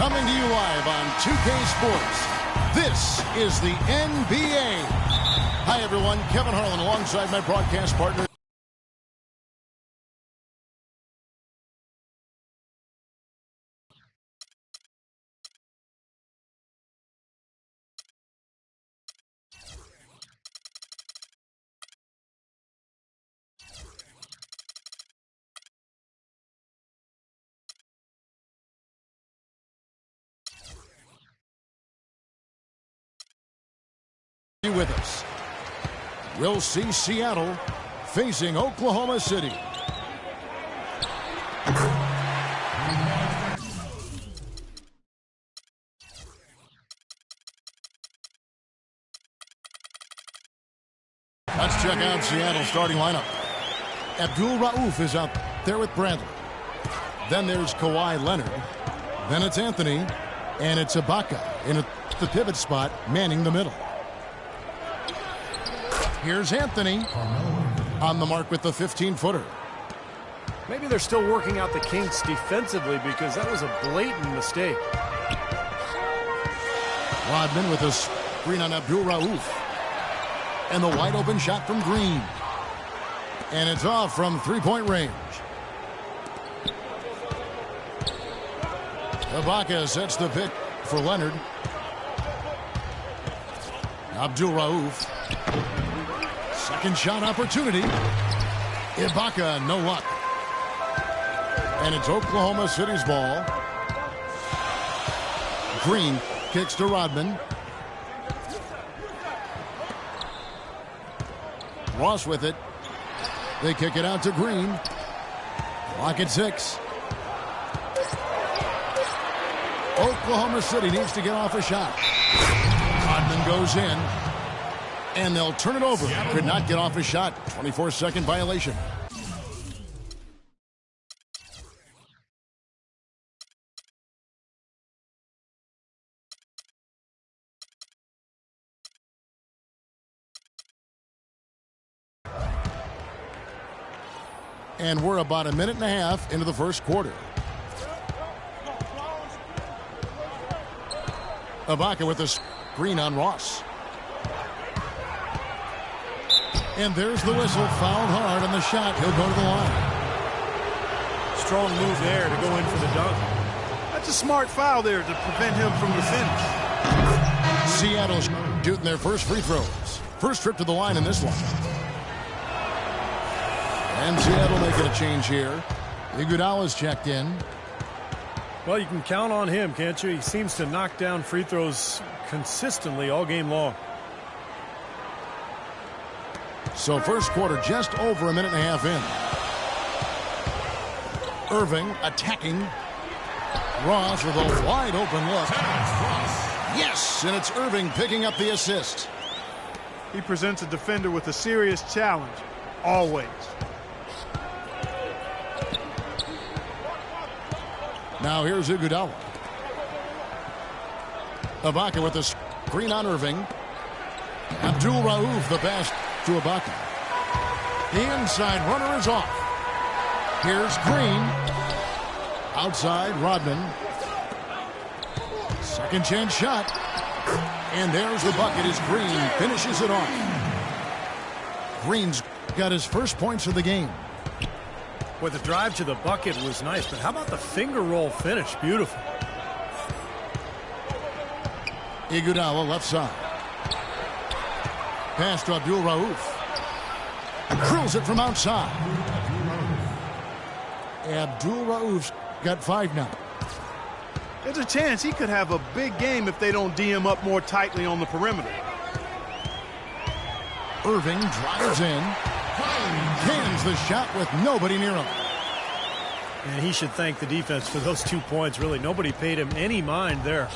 Coming to you live on 2K Sports, this is the NBA. Hi, everyone. Kevin Harlan alongside my broadcast partner. With us. We'll see Seattle facing Oklahoma City. Let's check out Seattle's starting lineup. Abdul Rauf is out there with Bradley. Then there's Kawhi Leonard. Then it's Anthony. And it's Ibaka in the pivot spot, manning the middle. Here's Anthony on the mark with the 15-footer. Maybe they're still working out the kinks defensively because that was a blatant mistake. Rodman with a screen on Abdul Rauf. And the wide open shot from Green. And it's off from three-point range. Ibaka sets the pick for Leonard. Abdul Rauf. Second shot opportunity. Ibaka, no luck. And it's Oklahoma City's ball. Green kicks to Rodman. Ross with it. They kick it out to Green. Clock at 6. Oklahoma City needs to get off a shot. Rodman goes in. And they'll turn it over. Could not get off a shot. 24-second violation. And we're about a minute and a half into the first quarter. Ibaka with a screen on Ross. And there's the whistle. Fouled hard on the shot. He'll go to the line. Strong move there to go in for the dunk. That's a smart foul there to prevent him from the finish. Seattle's shooting their first free throws. First trip to the line in this one. And Seattle making a change here. Iguodala's checked in. Well, you can count on him, can't you? He seems to knock down free throws consistently all game long. So first quarter just over a minute and a half in. Irving attacking. Ross with a wide open look. Yes, and it's Irving picking up the assist. He presents a defender with a serious challenge, always. Now here's Iguodala. Ibaka with the screen on Irving. Abdul Rauf the pass to Ibaka. The inside runner is off. Here's Green. Outside, Rodman. Second chance shot. And there's the bucket as Green finishes it off. Green's got his first points of the game. Boy, the drive to the bucket was nice, but how about the finger roll finish? Beautiful. Iguodala left side. Pass to Abdul Rauf. Drills it from outside. Abdul Rauf's got 5 now. There's a chance he could have a big game if they don't D him up more tightly on the perimeter. Irving drives in. Cans the shot with nobody near him. And he should thank the defense for those 2 points, really. Nobody paid him any mind there.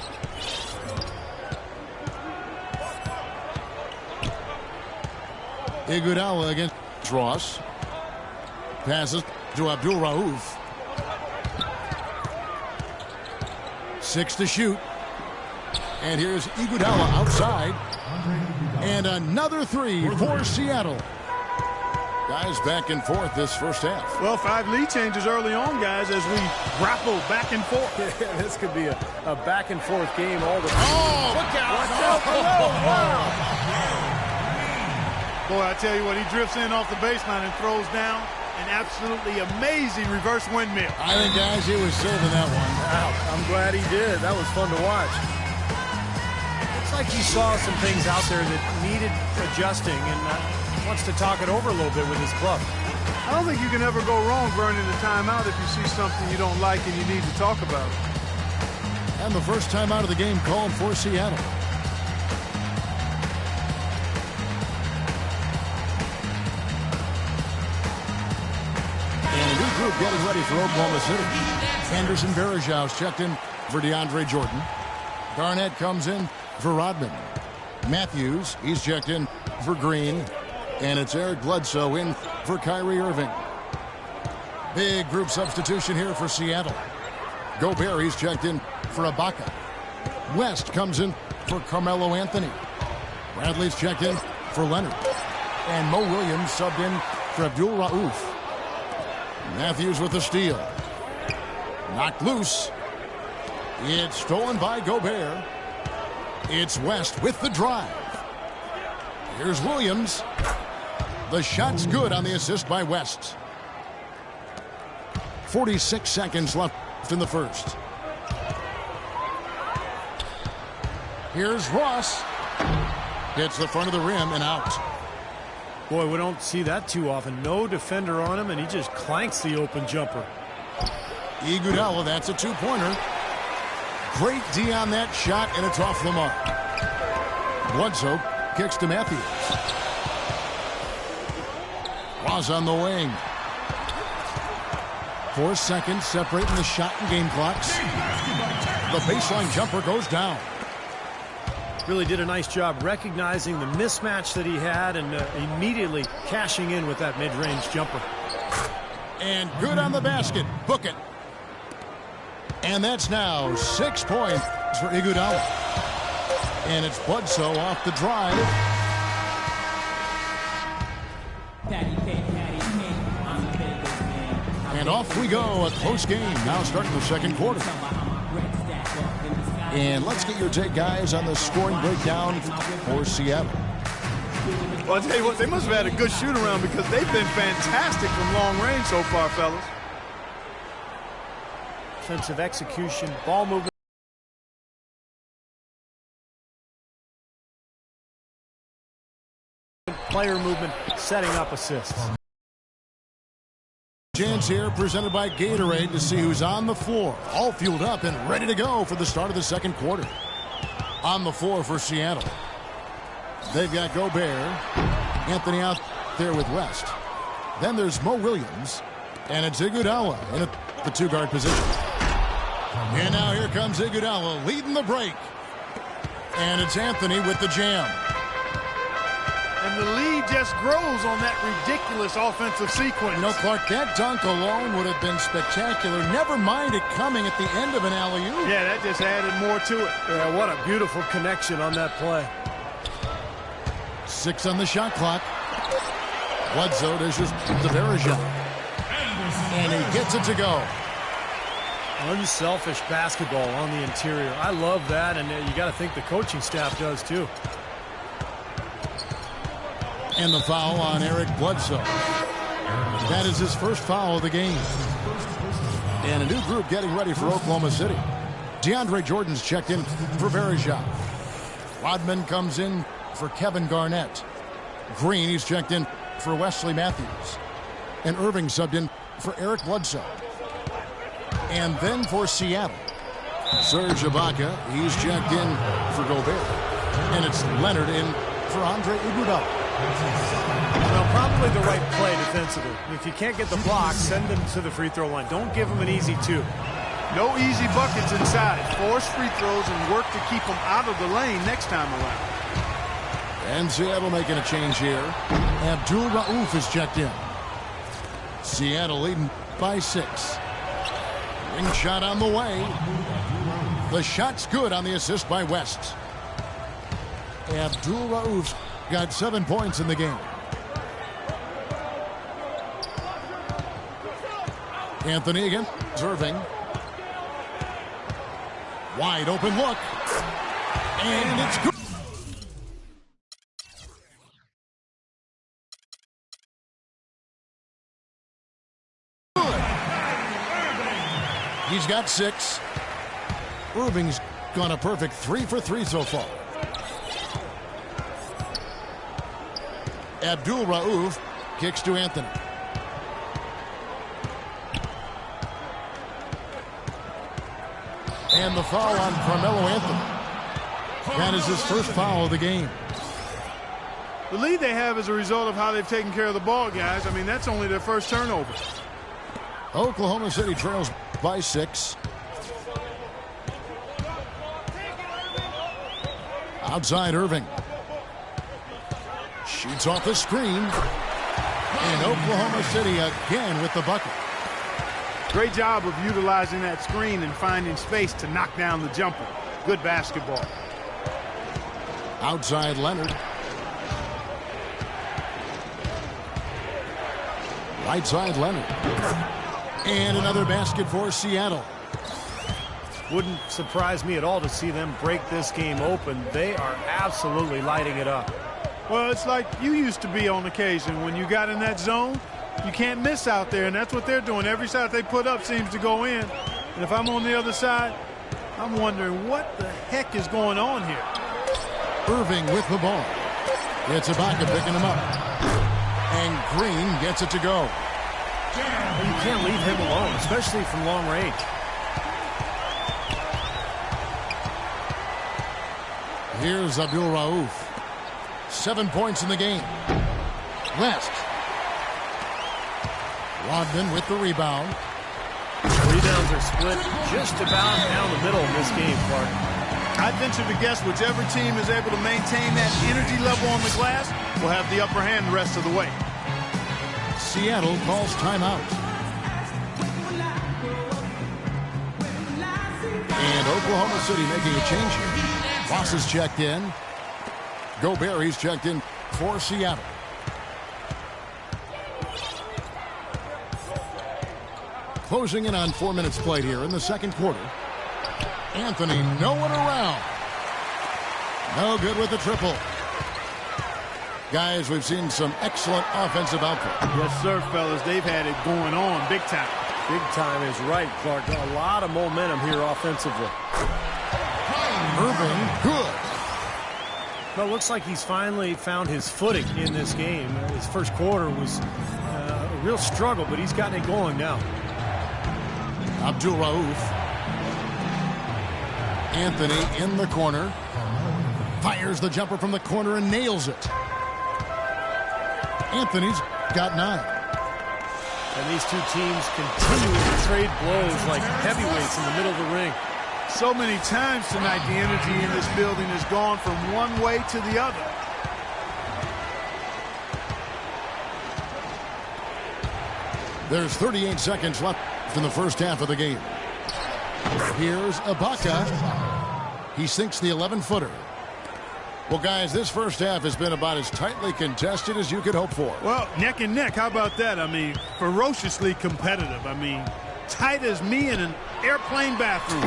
Iguodala against Ross. Passes to Abdul Rauf. 6 to shoot. And here's Iguodala outside. And another 3 for Seattle. Guys back and forth this first half. Well, 5 lead changes early on, guys, as we grapple back and forth. Yeah, this could be a back and forth game all the time. Oh, look out! wow. Boy, I tell you what, he drifts in off the baseline and throws down an absolutely amazing reverse windmill. I think, guys, he was saving that one. Wow, I'm glad he did. That was fun to watch. Looks like he saw some things out there that needed adjusting and wants to talk it over a little bit with his club. I don't think you can ever go wrong burning a timeout if you see something you don't like and you need to talk about it. And the first timeout of the game called for Seattle. And a new group getting ready for Oklahoma City. Anderson Varejao checked in for DeAndre Jordan. Garnett comes in for Rodman. Matthews, he's checked in for Green. And it's Eric Bledsoe in for Kyrie Irving. Big group substitution here for Seattle. Gobert, he's checked in for Ibaka. West comes in for Carmelo Anthony. Bradley's checked in for Leonard. And Mo Williams subbed in for Abdul Rauf. Matthews with the steal. Knocked loose. It's stolen by Gobert. It's West with the drive. Here's Williams. The shot's good on the assist by West. 46 seconds left in the first. Here's Ross. Hits the front of the rim and out. Boy, we don't see that too often. No defender on him, and he just clanks the open jumper. Iguodala, that's a two-pointer. Great D on that shot, and it's off the mark. Bledsoe kicks to Matthews. Was on the wing. 4 seconds separating the shot and game clocks. The baseline jumper goes down. Really did a nice job recognizing the mismatch that he had and immediately cashing in with that mid-range jumper. And good on the basket. Book it. And that's now 6 points for Iguodala. And it's Bledsoe off the drive. And off we go. A close game now starting the second quarter. And let's get your take, guys, on the scoring breakdown for Seattle. Well, I'll tell you what, they must have had a good shoot-around because they've been fantastic from long range so far, fellas. Offensive execution, ball movement. Player movement, setting up assists. Chance here presented by Gatorade to see who's on the floor. All fueled up and ready to go for the start of the second quarter. On the floor for Seattle. They've got Gobert. Anthony out there with West. Then there's Mo Williams. And it's Iguodala in the two-guard position. And now here comes Iguodala leading the break. And it's Anthony with the jam. And the lead just grows on that ridiculous offensive sequence. You know, Clark, that dunk alone would have been spectacular. Never mind it coming at the end of an alley-oop. Yeah, that just added more to it. Yeah, what a beautiful connection on that play. 6 on the shot clock. Bledsoe dishes to Varejao. And he gets it to go. Unselfish basketball on the interior. I love that, and you got to think the coaching staff does too. And the foul on Eric Bledsoe. That is his first foul of the game. And a new group getting ready for Oklahoma City. DeAndre Jordan's checked in for Varejao. Rodman comes in for Kevin Garnett. Green, he's checked in for Wesley Matthews. And Irving subbed in for Eric Bledsoe. And then for Seattle, Serge Ibaka, he's checked in for Gobert. And it's Leonard in for Andre Iguodala. Well, probably the right play defensively. If you can't get the block, send them to the free throw line. Don't give them an easy two. No easy buckets inside. Force free throws and work to keep them out of the lane next time around. And Seattle making a change here. Abdul Rauf is checked in. Seattle leading by 6. Ring shot on the way. The shot's good on the assist by West. Abdul Rauf got 7 points in the game. Anthony against Irving. Wide open look. And it's good. He's got 6. Irving's gone a perfect 3 for 3 so far. Abdul-Rauf kicks to Anthony. And the foul on Carmelo Anthony. That is his first foul of the game. The lead they have is a result of how they've taken care of the ball, guys. I mean, that's only their first turnover. Oklahoma City trails by 6. Outside Irving. Shoots off the screen. And Oklahoma City again with the bucket. Great job of utilizing that screen and finding space to knock down the jumper. Good basketball. Outside Leonard. Right side Leonard. And another basket for Seattle. Wouldn't surprise me at all to see them break this game open. They are absolutely lighting it up. Well, it's like you used to be on occasion. When you got in that zone, you can't miss out there, and that's what they're doing. Every shot they put up seems to go in. And if I'm on the other side, I'm wondering what the heck is going on here. Irving with the ball. It's Ibaka picking him up. And Green gets it to go. You can't leave him alone, especially from long range. Here's Abdul-Rauf. 7 points in the game. West. Rodman with the rebound. Rebounds are split just about down the middle in this game, Clark. I'd venture to guess whichever team is able to maintain that energy level on the glass will have the upper hand the rest of the way. Seattle calls timeout. And Oklahoma City making a change here. Ross is checked in. Gobert's checked in for Seattle. Closing in on 4 minutes played here in the second quarter. Anthony, no one around. No good with the triple. Guys, we've seen some excellent offensive output. Yes, sir, fellas. They've had it going on big time. Big time is right, Clark. A lot of momentum here offensively. Irving, good. Well, it looks like he's finally found his footing in this game. His first quarter was a real struggle, but he's gotten it going now. Abdul-Rauf. Anthony in the corner. Fires the jumper from the corner and nails it. Anthony's got 9. And these two teams continuing to trade blows like heavyweights in the middle of the ring. So many times tonight, the energy in this building has gone from one way to the other. There's 38 seconds left in the first half of the game. Here's Ibaka. He sinks the 11-footer. Well, guys, this first half has been about as tightly contested as you could hope for. Well, neck and neck. How about that? I mean, ferociously competitive. I mean, tight as me in an airplane bathroom.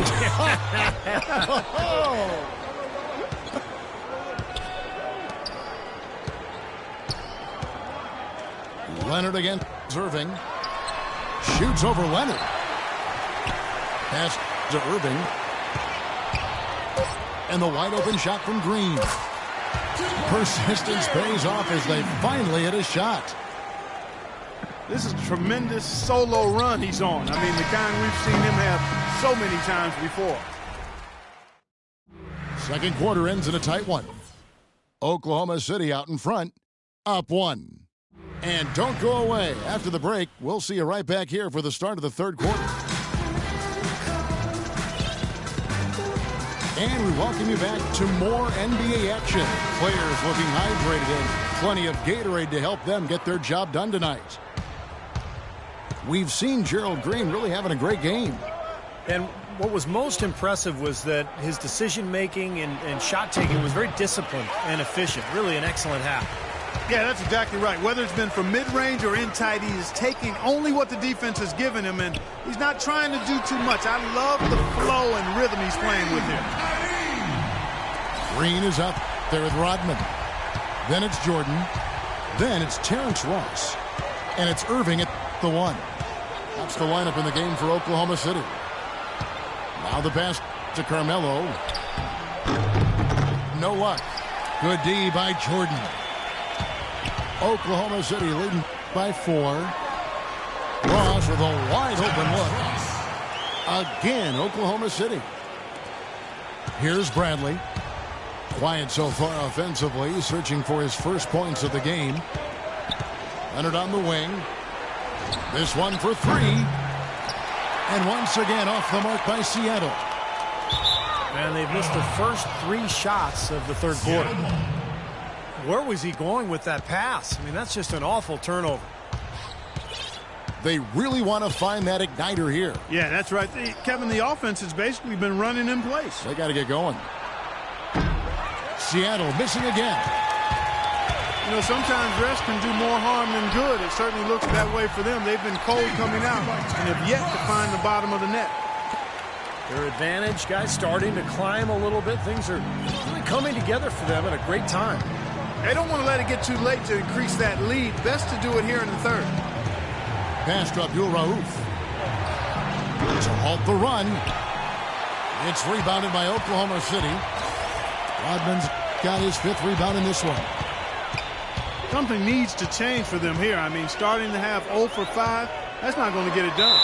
Leonard against Irving. Shoots over Leonard. Pass to Irving. And the wide open shot from Green. Persistence pays off as they finally hit a shot. This is a tremendous solo run he's on. I mean, the kind we've seen him have so many times before. Second quarter ends in a tight one. Oklahoma City out in front, up 1. And don't go away. After the break, we'll see you right back here for the start of the third quarter. And we welcome you back to more NBA action. Players looking hydrated and plenty of Gatorade to help them get their job done tonight. We've seen Gerald Green really having a great game. And what was most impressive was that his decision-making and shot-taking was very disciplined and efficient. Really an excellent half. Yeah, that's exactly right. Whether it's been from mid-range or in tight, he is taking only what the defense has given him, and he's not trying to do too much. I love the flow and rhythm he's playing with here. Green is up there with Rodman. Then it's Jordan. Then it's Terrence Ross. And it's Irving at the 1. That's the lineup in the game for Oklahoma City. Now the pass to Carmelo. No luck. Good D by Jordan. Oklahoma City leading by 4. Ross with a wide open look. Again, Oklahoma City. Here's Bradley. Quiet so far offensively, searching for his first points of the game. Leonard on the wing. This one for 3. And once again off the mark by Seattle. Man, they've missed the first 3 shots of the third quarter. Where was he going with that pass? I mean, that's just an awful turnover. They really want to find that igniter here. Yeah, that's right. Kevin, the offense has basically been running in place. They got to get going. Seattle missing again. You know, sometimes rest can do more harm than good. It certainly looks that way for them. They've been cold coming out and have yet to find the bottom of the net. Their advantage, guys, starting to climb a little bit. Things are really coming together for them at a great time. They don't want to let it get too late to increase that lead. Best to do it here in the third. Pass to Abdul Rauf. To halt the run. It's rebounded by Oklahoma City. Rodman's got his 5th rebound in this one. Something needs to change for them here. I mean, starting to have 0 for 5, that's not going to get it done.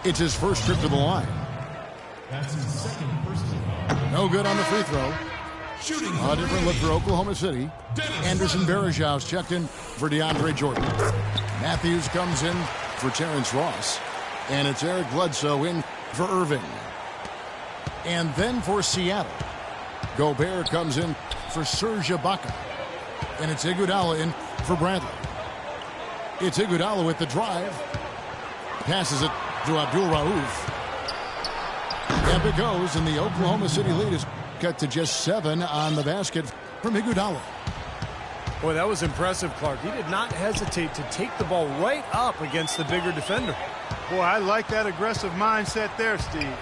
It's his first trip to the line. That's his second personal. No good on the free throw. A different look for Oklahoma City. Anderson Varejau's checked in for DeAndre Jordan. Matthews comes in for Terrence Ross. And it's Eric Bledsoe in for Irving. And then for Seattle, Gobert comes in for Serge Ibaka. And it's Iguodala in for Bradley. It's Iguodala with the drive. Passes it to Abdul Rauf. And it goes, and the Oklahoma City lead is cut to just 7 on the basket from Iguodala. Boy, that was impressive, Clark. He did not hesitate to take the ball right up against the bigger defender. Boy, I like that aggressive mindset there, Steve.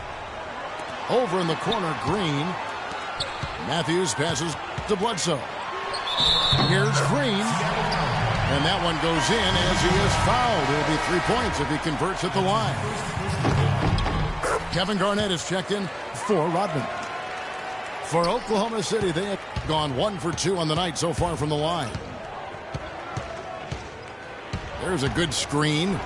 Over in the corner, Green. Matthews passes to Bledsoe. Here's Green. And that one goes in as he is fouled. It'll be 3 points if he converts at the line. Kevin Garnett is checked in for Rodman. For Oklahoma City, they have gone 1 for 2 on the night so far from the line. There's a good screen.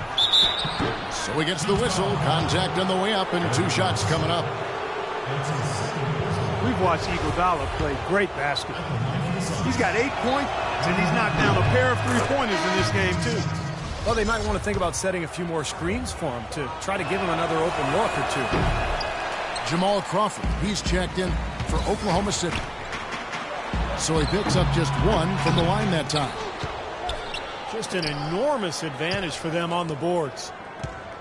So he gets the whistle. Contact on the way up, and 2 shots coming up. We've watched Iguodala play great basketball. He's got 8 points, and he's knocked down a pair of 3-pointers in this game, too. Well, they might want to think about setting a few more screens for him to try to give him another open look or 2. Jamal Crawford, he's checked in for Oklahoma City. So he picks up just 1 from the line that time. Just an enormous advantage for them on the boards.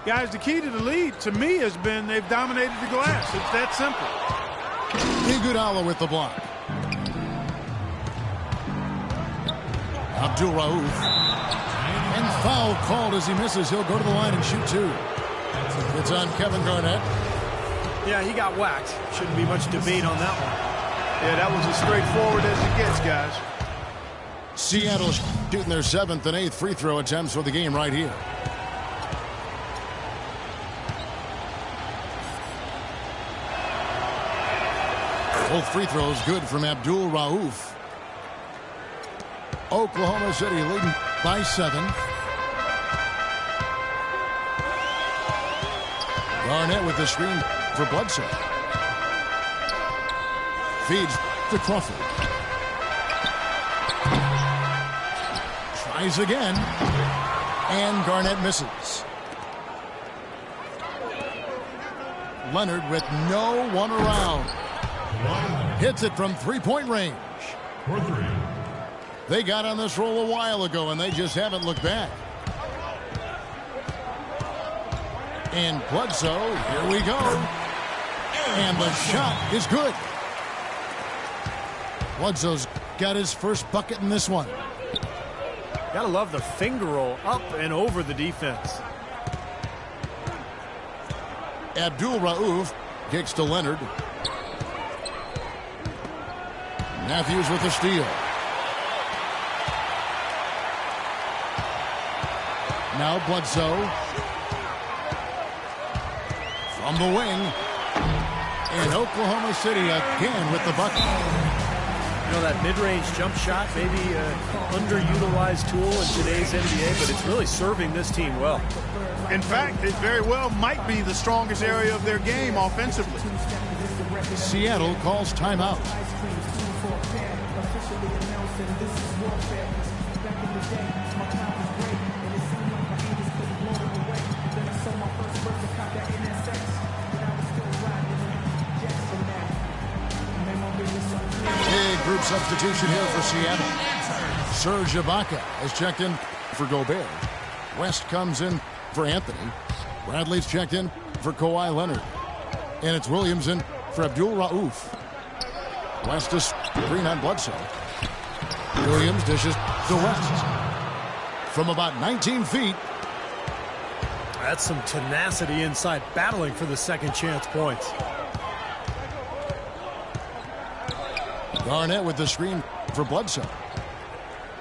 Guys, the key to the lead, to me, has been they've dominated the glass. It's that simple. Iguodala with the block. Abdul Rauf. And foul called as he misses. He'll go to the line and shoot 2. It's on Kevin Garnett. Yeah, he got whacked. Shouldn't be much debate on that one. Yeah, that was as straightforward as it gets, guys. Seattle shooting their 7th and 8th free throw attempts for the game right here. Both free throws good from Abdul Rauf. Oklahoma City leading by 7. Garnett with the screen for Bledsoe. Feeds to Crawford. Tries again. And Garnett misses. Leonard with no one around. Hits it from 3-point range. They got on this roll a while ago, and they just haven't looked back. And Bledsoe, here we go. And the shot is good. Bledsoe's got his first bucket in this one. Gotta love the finger roll up and over the defense. Abdul Rauf kicks to Leonard. Matthews with the steal. Now Bledsoe. From the wing. And Oklahoma City again with the bucket. You know, that mid-range jump shot, maybe an underutilized tool in today's NBA, but it's really serving this team well. In fact, it very well might be the strongest area of their game offensively. Seattle calls timeout. Big group substitution here for Seattle. Serge Ibaka has checked in for Gobert. West comes in for Anthony. Bradley's checked in for Kawhi Leonard. And it's Williams in for Abdul Rauf. West is green on Bledsoe. Williams dishes to West. From about 19 feet. That's some tenacity inside, battling for the second chance points. Garnett with the screen for Bledsoe.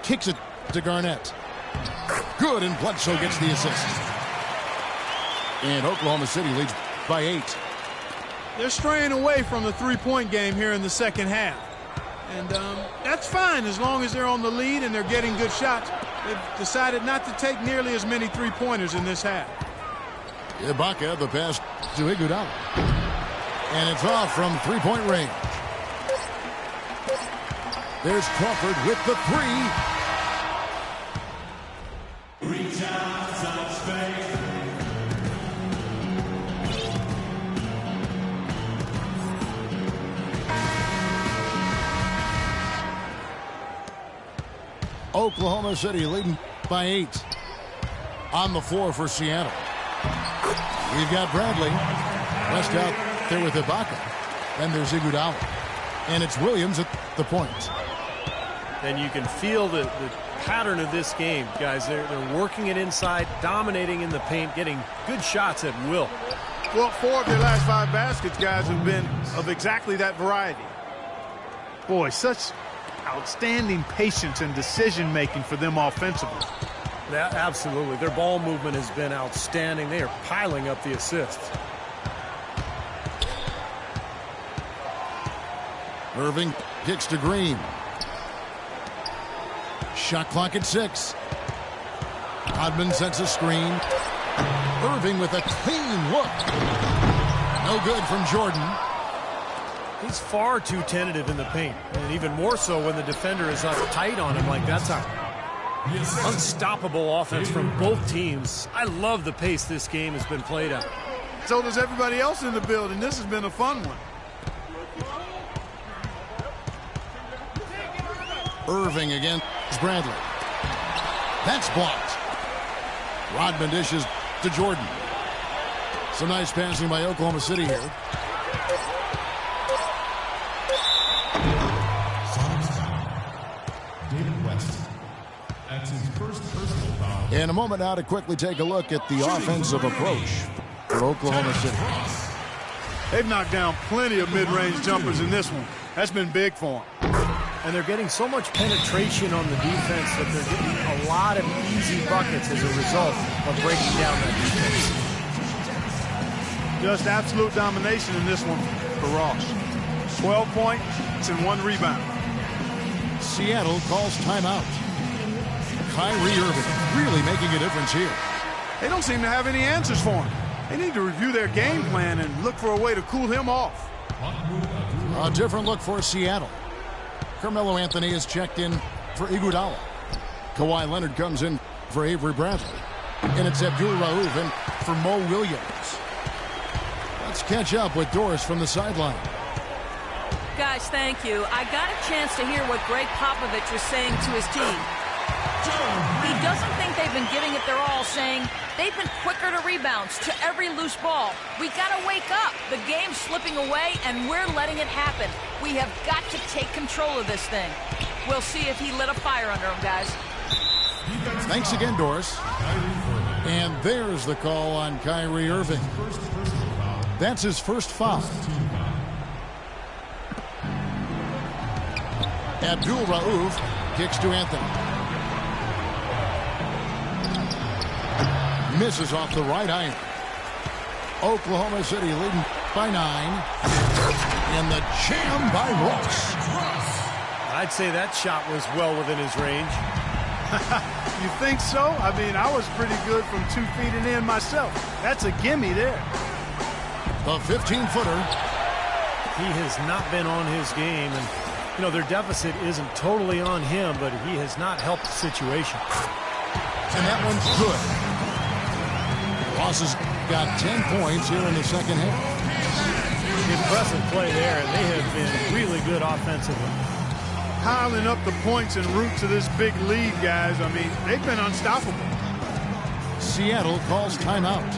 Kicks it to Garnett. Good, and Bledsoe gets the assist. And Oklahoma City leads by 8. They're straying away from the three-point game here in the second half. And that's fine as long as they're on the lead and they're getting good shots. They've decided not to take nearly as many three-pointers in this half. Ibaka, the pass to Iguodala. And it's off from three-point range. There's Crawford with the three. Oklahoma City leading by 8. On the floor for Seattle. We've got Bradley. West out there with Ibaka. Then there's Iguodala. And it's Williams at the point. And you can feel the pattern of this game, guys. They're working it inside, dominating in the paint, getting good shots at will. Well, 4 of their last 5 baskets, guys, have been of exactly that variety. Boy, such outstanding patience and decision-making for them offensively. Yeah, absolutely. Their ball movement has been outstanding. They are piling up the assists. Irving kicks to Green. Shot clock at 6. Rodman sets a screen. Irving with a clean look. No good from Jordan. He's far too tentative in the paint, and even more so when the defender is up tight on him like that time. Unstoppable offense from both teams. I love the pace this game has been played at. So does everybody else in the building. This has been a fun one. Irving against Bradley. That's blocked. Rodman dishes to Jordan. Some nice passing by Oklahoma City here. David West. That's his first personal foul. In a moment now to quickly take a look at the offensive approach for Oklahoma City. They've knocked down plenty of mid-range jumpers in this one. That's been big for them. And they're getting so much penetration on the defense that they're getting a lot of easy buckets as a result of breaking down that defense. Just absolute domination in this one for Ross. 12 points and 1 rebound. Seattle calls timeout. Kyrie Irving really making a difference here. They don't seem to have any answers for him. They need to review their game plan and look for a way to cool him off. A different look for Seattle. Carmelo Anthony is checked in for Iguodala. Kawhi Leonard comes in for Avery Bradley. And it's Abdul Rauf in for Mo Williams. Let's catch up with Doris from the sideline. Guys, thank you. I got a chance to hear what Greg Popovich was saying to his team. He doesn't think they've been giving it their all, saying they've been quicker to rebounds to every loose ball. We got to wake up. The game's slipping away, and we're letting it happen. We have got to take control of this thing. We'll see if he lit a fire under him, guys. Thanks again, Doris. And there's the call on Kyrie Irving. That's his first foul. Abdul Rauf kicks to Anthony. Misses off the right iron. Oklahoma City leading by 9. And the jam by Ross. I'd say that shot was well within his range. You think so? I mean, I was pretty good from 2 feet and in myself. That's a gimme there. The 15-footer. He has not been on his game, and you know their deficit isn't totally on him, but he has not helped the situation. And that one's good. Ross has got 10 points here in the second half. Impressive play there, and they have been really good offensively. Piling up the points en route to this big lead, guys. I mean, they've been unstoppable. Seattle calls timeout.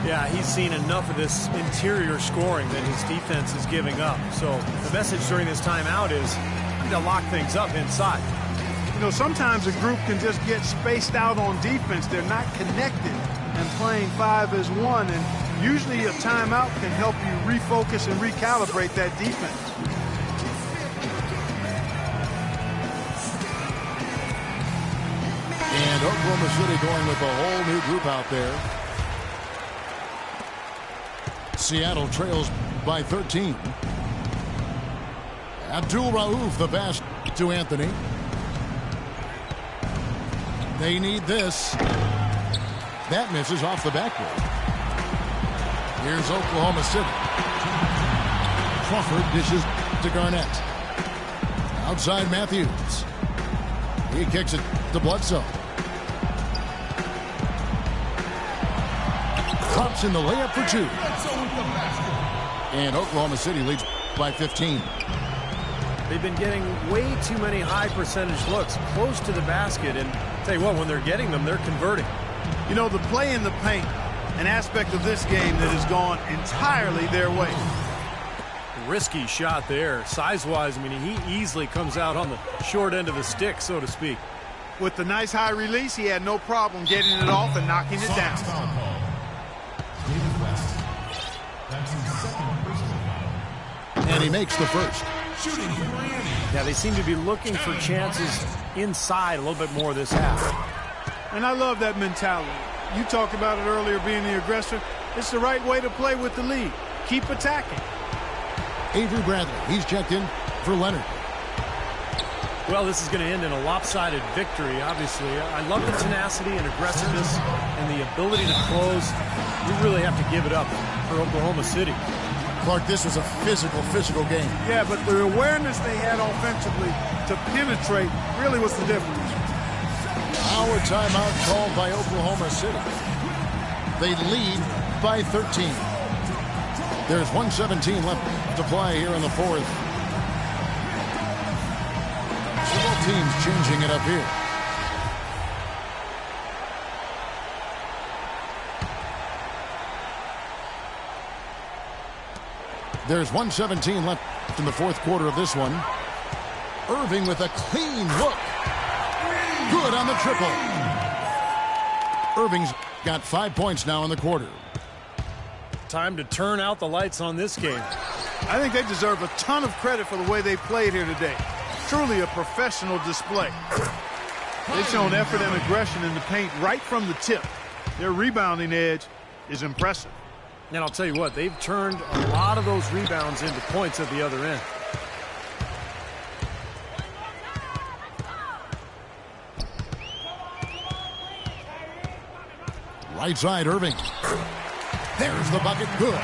Yeah, he's seen enough of this interior scoring that his defense is giving up. So the message during this timeout is to lock things up inside. You know, sometimes a group can just get spaced out on defense. They're not connected and playing 5 as 1. And usually a timeout can help you refocus and recalibrate that defense. And Oklahoma City going with a whole new group out there. Seattle trails by 13. Abdul Rauf the pass to Anthony. They need this. That misses off the backboard. Here's Oklahoma City. Crawford dishes to Garnett. Outside Matthews. He kicks it to Bledsoe. Pops in the layup for 2. And Oklahoma City leads by 15. They've been getting way too many high percentage looks close to the basket. And tell you what, when they're getting them, they're converting. You know, the play in the paint, an aspect of this game that has gone entirely their way. Risky shot there. Size-wise, I mean, he easily comes out on the short end of the stick, so to speak. With the nice high release, he had no problem getting it off and knocking it down. And he makes the first. Yeah, they seem to be looking for chances inside a little bit more this half. And I love that mentality. You talked about it earlier, being the aggressor. It's the right way to play with the lead. Keep attacking. Avery Bradley, he's checked in for Leonard. Well, this is going to end in a lopsided victory, obviously. I love the tenacity and aggressiveness and the ability to close. You really have to give it up for Oklahoma City. Clark, this was a physical game. Yeah, but the awareness they had offensively to penetrate really was the difference. Our timeout called by Oklahoma City. They lead by 13. There's 1:17 left to play here in the fourth. So both teams changing it up here. There's 1:17 left in the fourth quarter of this one. Irving with a clean look. Good on the triple. Irving's got 5 points now in the quarter. Time to turn out the lights on this game. I think they deserve a ton of credit for the way they played here today. Truly a professional display. They've shown effort and aggression in the paint right from the tip. Their rebounding edge is impressive. And I'll tell you what, they've turned a lot of those rebounds into points at the other end. Right side, Irving. There's the bucket. Good.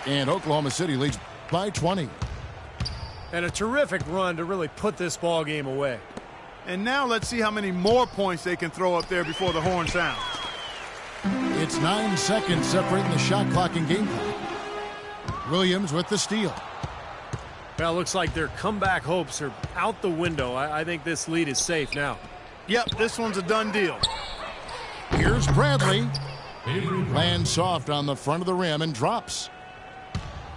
And Oklahoma City leads by 20. And a terrific run to really put this ball game away. And now let's see how many more points they can throw up there before the horn sounds. It's 9 seconds separating the shot clock and game clock. Williams with the steal. Well, it looks like their comeback hopes are out the window. I think this lead is safe now. Yep, this one's a done deal. Here's Bradley. Lands soft on the front of the rim and drops.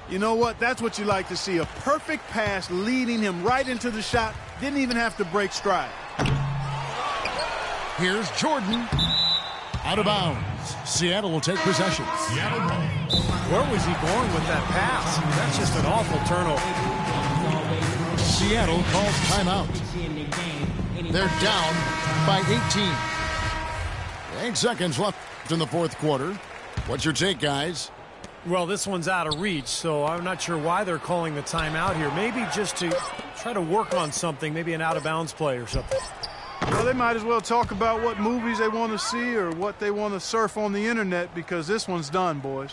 You know what? That's what you like to see. A perfect pass leading him right into the shot. Didn't even have to break stride. Here's Jordan. Out of bounds. Seattle will take possession. Where was he going with that pass? That's just an awful turnover. Seattle calls timeout. They're down by 18. 8 seconds left in the fourth quarter. What's your take, guys? Well, this one's out of reach, so I'm not sure why they're calling the timeout here. Maybe just to try to work on something, maybe an out-of-bounds play or something. Well, they might as well talk about what movies they want to see or what they want to surf on the internet, because this one's done, boys.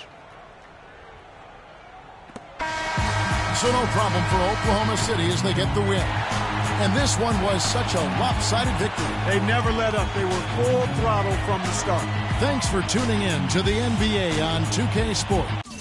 So no problem for Oklahoma City as they get the win. And this one was such a lopsided victory. They never let up. They were full throttle from the start. Thanks for tuning in to the NBA on 2K Sports.